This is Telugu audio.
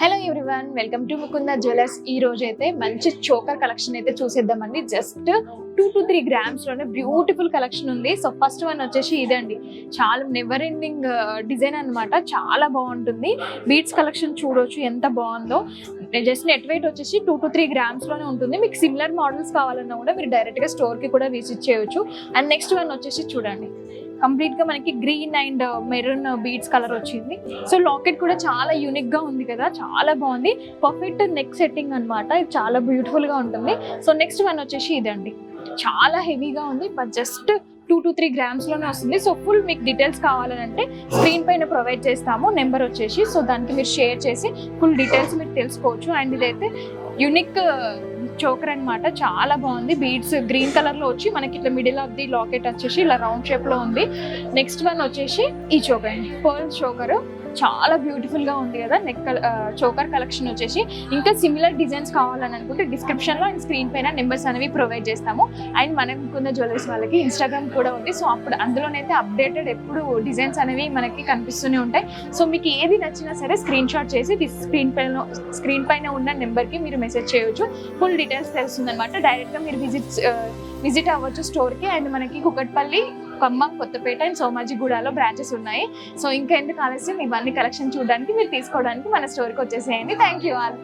Hello everyone, welcome to Mukunda jewellers. ఈ రోజు అయితే మంచి చోకర్ కలెక్షన్ అయితే చూసేద్దామండి. జస్ట్ 2 to 3 గ్రామ్స్ లోనే బ్యూటిఫుల్ కలెక్షన్ ఉంది. సో ఫస్ట్ వన్ వచ్చేసి ఇదండి, చాలా నెవర్ ఎండింగ్ డిజైన్ అన్నమాట. చాలా బాగుంటుంది. బీడ్స్ కలెక్షన్ చూడొచ్చు ఎంత బాగుందో. జస్ట్ నెట్ వెయిట్ వచ్చేసి 2 to 3 గ్రామ్స్ లోనే ఉంటుంది. మీకు సిమిలర్ మోడల్స్ కావాలన్నా కూడా మీరు డైరెక్ట్ గా స్టోర్ కి కూడా విజిట్ చేయొచ్చు. అండ్ నెక్స్ట్ వన్ వచ్చేసి చూడండి, కంప్లీట్ గా మనకి green and maroon beads colour వచ్చింది. సో లాకెట్ కూడా చాలా యూనిక్ గా ఉంది కదా, చాలా బాగుంది. పర్ఫెక్ట్ నెక్ సెట్టింగ్ అన్నమాట. ఇది చాలా బ్యూటిఫుల్ గా ఉంటుంది. సో నెక్స్ట్ వన్ వచ్చేసి ఇదండి, చాలా హెవీగా ఉంది బట్ జస్ట్ 2 to 3 గ్రామ్స్ లోనే వస్తుంది. సో ఫుల్ మీకు డీటెయిల్స్ కావాలంటే స్క్రీన్ పైన ప్రొవైడ్ చేస్తాము నెంబర్ వచ్చేసి. సో దానికి మీరు షేర్ చేసి ఫుల్ డీటెయిల్స్ మీరు తెలుసుకోవచ్చు. అండ్ ఇదైతే యూనిక్ చోకర్ అన్నమాట. చాలా బాగుంది. బీడ్స్ గ్రీన్ కలర్ లో వచ్చి మనకి ఇట్లా మిడిల్ ఆఫ్ ది లాకెట్ వచ్చేసి ఇలా రౌండ్ షేప్ లో ఉంది. నెక్స్ట్ వన్ వచ్చేసి ఈ చోకర్ అండి, పర్ల్ చోకర్. చాలా బ్యూటిఫుల్ గా ఉంది కదా నెక్ చోకర్ కలెక్షన్ వచ్చేసి. ఇంకా సిమిలర్ డిజైన్స్ కావాలని అనుకుంటే డిస్క్రిప్షన్ లో అండ్ స్క్రీన్ పైన నెంబర్స్ అనేవి ప్రొవైడ్ చేస్తాము. అండ్ మనం ముకుంద జ్యువెలర్స్ వాళ్ళకి ఇన్స్టాగ్రామ్ కూడా ఉంది. సో అప్పుడు అందులోనైతే అప్డేటెడ్ ఎప్పుడు డిజైన్స్ అనేవి మనకి కనిపిస్తూనే ఉంటాయి. సో మీకు ఏది నచ్చినా సరే స్క్రీన్ షాట్ చేసి స్క్రీన్ పైన ఉన్న నెంబర్కి మీరు మెసేజ్ చేయొచ్చు. ఫుల్ డీటెయిల్స్ తెలుస్తుంది అనమాట. డైరెక్ట్గా మీరు విజిట్ అవ్వచ్చు స్టోర్కి. అండ్ మనకి కుకట్పల్లి, ఖమ్మం, కొత్తపేట అండ్ సోమాజిగూడలో బ్రాంచెస్ ఉన్నాయి. సో ఇంకా ఎందుకు ఆలస్యం, ఇవన్నీ కలెక్షన్ చూడడానికి మీరు తీసుకోవడానికి మన స్టోర్కి వచ్చేసేయండి. Thank you all.